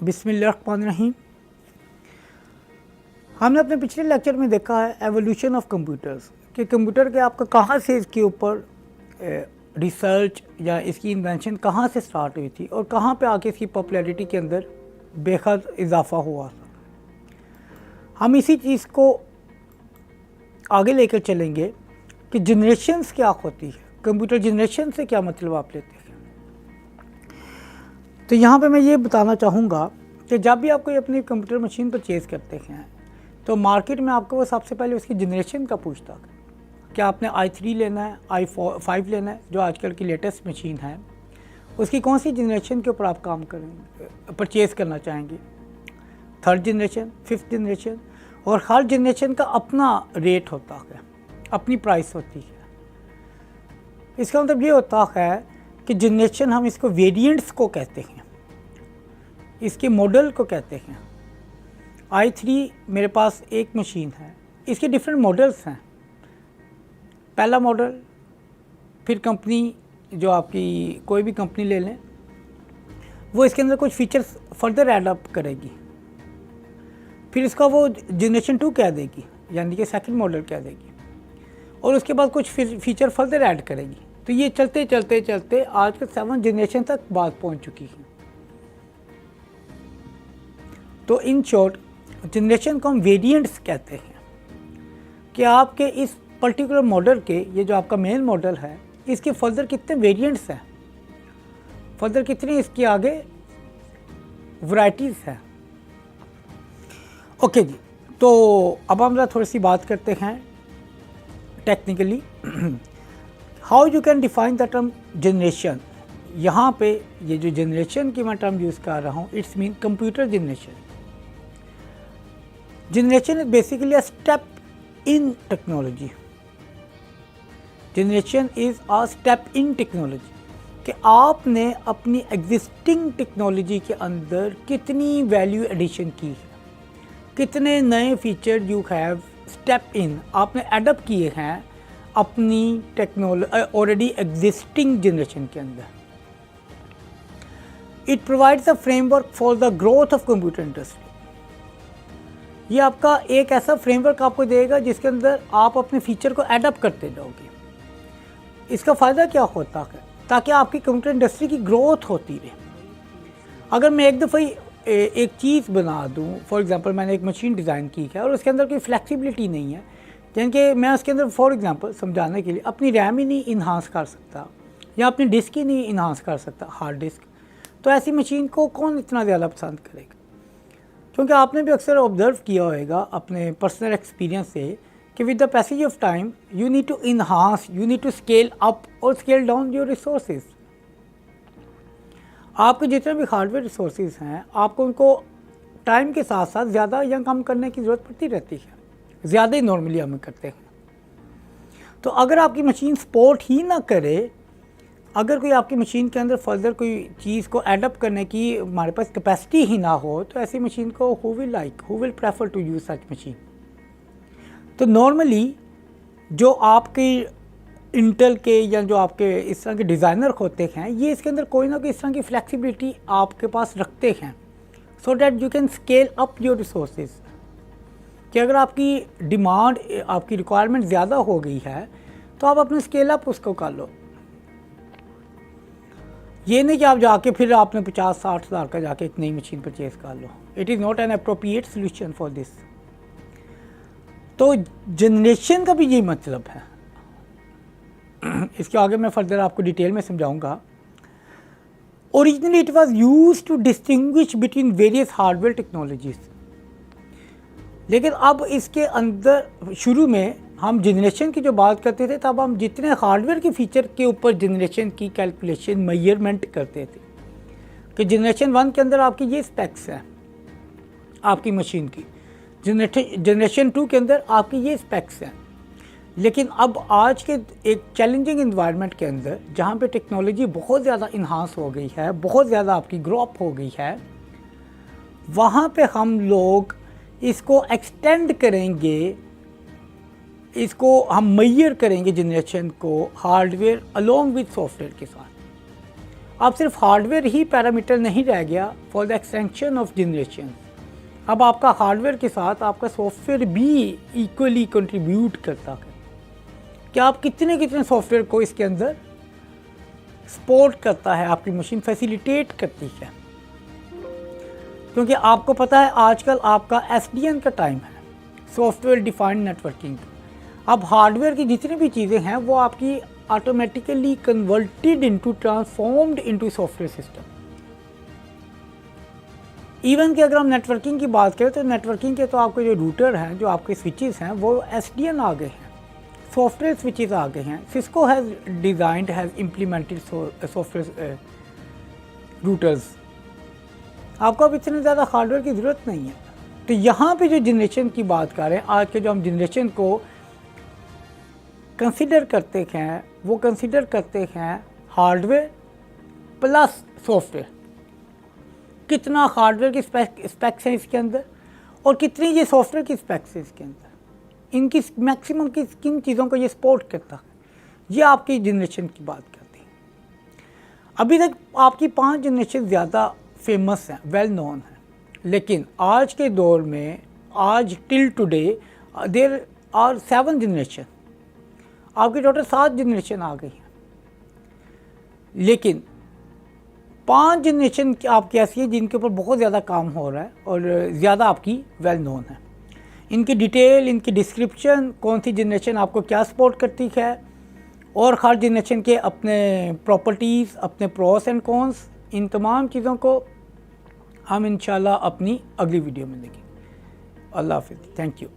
बिस्मिल्लाहिर्रहमानिर्रहीम। हमने अपने पिछले लेक्चर में देखा है एवोल्यूशन ऑफ कंप्यूटर्स कि कंप्यूटर के आपका कहाँ से इसके ऊपर रिसर्च या इसकी इन्वेंशन कहाँ से स्टार्ट हुई थी और कहाँ पे आके इसकी पॉपुलैरिटी के अंदर बेहद इजाफा हुआ था। हम इसी चीज़ को आगे लेकर चलेंगे कि जनरेशन्स क्या होती है, कंप्यूटर जनरेशन से क्या मतलब आप लेते हैं। तो यहाँ पे मैं ये बताना चाहूँगा कि जब भी आप कोई अपनी कंप्यूटर मशीन परचेज़ करते हैं तो मार्केट में आपको वो सबसे पहले उसकी जनरेशन का पूछता है कि आपने i3 लेना है, i5 लेना है, जो आजकल की लेटेस्ट मशीन है, उसकी कौन सी जनरेशन के ऊपर आप काम करेंगे, परचेज़ करना चाहेंगे, 3rd जनरेशन, 5th जनरेशन। और हर जनरेशन का अपना रेट होता है, अपनी प्राइस होती है। इसका मतलब ये होता है कि जनरेशन हम इसको वेरिएंट्स को कहते हैं, इसके मॉडल को कहते हैं। i3 मेरे पास एक मशीन है, इसके डिफरेंट मॉडल्स हैं। पहला मॉडल, फिर कंपनी जो आपकी कोई भी कंपनी ले लें वो इसके अंदर कुछ फीचर्स फर्दर ऐड अप करेगी, फिर इसका वो जनरेशन 2 कह देगी, यानी कि सेकंड मॉडल कह देगी, और उसके बाद कुछ फीचर फर्दर ऐड करेगी। तो ये चलते चलते चलते आज के 7 जनरेशन तक बात पहुंच चुकी है। तो इन शॉर्ट जनरेशन को हम वेरिएंट्स कहते हैं कि आपके इस पर्टिकुलर मॉडल के, ये जो आपका मेन मॉडल है, इसके फर्दर कितने वेरिएंट्स हैं, फर्दर कितनी इसके आगे वैरायटीज़ हैं। ओके जी, तो अब हम थोड़ी सी बात करते हैं technically. How you can define the term generation. यहाँ पे ये जो जनरेशन की मैं टर्म यूज़ कर रहा हूँ, it's mean computer generation. Generation is basically a step in technology. Generation is a step in technology कि आपने अपनी एग्जिस्टिंग टेक्नोलॉजी के अंदर कितनी वैल्यू एडिशन की है, कितने नए feature you have step in आपने एडअप किए हैं अपनी टेक्नोलॉजी ऑलरेडी एग्जिस्टिंग जनरेशन के अंदर। It provides a framework for the growth of computer industry. ये आपका एक ऐसा फ्रेमवर्क आपको देगा जिसके अंदर आप अपने फीचर को एडअप करते जाओगे। इसका फ़ायदा क्या होता है, ताकि आपकी कंप्यूटर इंडस्ट्री की ग्रोथ होती रहे। अगर मैं एक दफ़ा एक चीज़ बना दूं, फॉर एग्ज़ाम्पल मैंने एक मशीन डिज़ाइन की है और उसके अंदर कोई फ्लेक्सिबिलिटी नहीं है, यानी कि मैं उसके अंदर फॉर एग्ज़ाम्पल समझाने के लिए अपनी रैम ही नहीं इन्हांस कर सकता या अपनी डिस्क ही नहीं इन्हांस कर सकता, हार्ड डिस्क, तो ऐसी मशीन को कौन इतना ज़्यादा पसंद करेगा। क्योंकि आपने भी अक्सर ऑब्ज़र्व किया होगा अपने पर्सनल एक्सपीरियंस से कि with the passage of time you need to enhance, you need to scale up और स्केल डाउन योर रिसोर्सेज। आपके जितने भी हार्डवेयर रिसोर्सेज हैं, आपको उनको टाइम के साथ साथ ज़्यादा या कम करने की ज़रूरत पड़ती रहती है, ज़्यादा ही नॉर्मली हम करते हैं। तो अगर आपकी मशीन सपोर्ट ही ना करे, अगर कोई आपकी मशीन के अंदर फर्दर कोई चीज़ को एडअप करने की हमारे पास कैपेसिटी ही ना हो, तो ऐसी मशीन को who will prefer to use such machine. तो नॉर्मली जो आपकी इंटेल के या जो आपके इस तरह के डिज़ाइनर होते हैं, ये इसके अंदर कोई ना कोई इस तरह की फ्लेक्सिबिलिटी आपके पास रखते हैं so that you can scale up your resources. कि अगर आपकी डिमांड, आपकी रिक्वायरमेंट ज़्यादा हो गई है तो आप अपने स्केल अप उसको कर लो। ये नहीं कि आप जाके फिर आपने 50-60 हज़ार का जाके एक नई मशीन परचेज़ कर लो। It is not an appropriate solution for this. तो जनरेशन का भी यही मतलब है। इसके आगे मैं फर्दर आपको डिटेल में समझाऊंगा। Originally it was used to distinguish between various hardware technologies, लेकिन अब इसके अंदर शुरू में हम जनरेशन की जो बात करते थे, तब हम जितने हार्डवेयर के फीचर के ऊपर जनरेशन की कैलकुलेशन मेजरमेंट करते थे कि जनरेशन 1 के अंदर आपकी ये स्पेक्स हैं आपकी मशीन की, जनरेशन 2 के अंदर आपकी ये स्पेक्स हैं। लेकिन अब आज के एक चैलेंजिंग इन्वायरमेंट के अंदर, जहाँ पे टेक्नोलॉजी बहुत ज़्यादा इन्हांस हो गई है, बहुत ज़्यादा आपकी ग्रो अप हो गई है, वहाँ पे हम लोग इसको एक्सटेंड करेंगे, इसको हम मेजर करेंगे जनरेशन को हार्डवेयर अलोंग विद सॉफ्टवेयर के साथ। अब सिर्फ हार्डवेयर ही पैरामीटर नहीं रह गया for the extension of generation. अब आपका हार्डवेयर के साथ आपका सॉफ्टवेयर भी इक्वली कंट्रीब्यूट करता है कि आप कितने सॉफ्टवेयर को इसके अंदर सपोर्ट करता है, आपकी मशीन फैसिलिटेट करती है। क्योंकि आपको पता है आजकल आपका SDN का टाइम है, सॉफ्टवेयर डिफाइंड नेटवर्किंग। अब हार्डवेयर की जितनी भी चीज़ें हैं वो आपकी automatically converted into transformed into software system. Even कि अगर हम नेटवर्किंग की बात करें तो नेटवर्किंग के तो आपके जो रूटर हैं, जो आपके स्विचेस हैं, वो SDN आ गए हैं, सॉफ्टवेयर स्विचेस आ गए हैं। Cisco has designed has implemented software routers. आपको अब इतने ज़्यादा हार्डवेयर की ज़रूरत नहीं है। तो यहाँ पे जो जनरेशन की बात कर रहे हैं, आज के जो हम जनरेशन को कंसिडर करते हैं वो कंसिडर करते हैं हार्डवेयर प्लस सॉफ्टवेयर। कितना हार्डवेयर की स्पेक्स हैं इसके अंदर और कितनी ये सॉफ्टवेयर की स्पेक्स है इसके अंदर, इनकी मैक्सिमम किन चीज़ों को ये सपोर्ट करता है, ये आपकी जनरेशन की बात करती है। अभी तक आपकी 5 जनरेशन ज़्यादा फेमस हैं, वेल नोन हैं, लेकिन आज के दौर में, आज till today there are 7 generation. आपकी टोटल 7 जनरेशन आ गई हैं, लेकिन 5 जनरेशन आपकी ऐसी है जिनके ऊपर बहुत ज़्यादा काम हो रहा है और ज़्यादा आपकी वेल नोन है। इनकी डिटेल, इनकी डिस्क्रिप्शन, कौन सी जनरेशन आपको क्या सपोर्ट करती है और हर जनरेशन के अपने प्रॉपर्टीज़, अपने प्रोस एंड कॉन्स, इन तमाम चीज़ों को हम इंशाल्लाह अपनी अगली वीडियो में देखेंगे। अल्लाह हाफ़िज़, थैंक यू।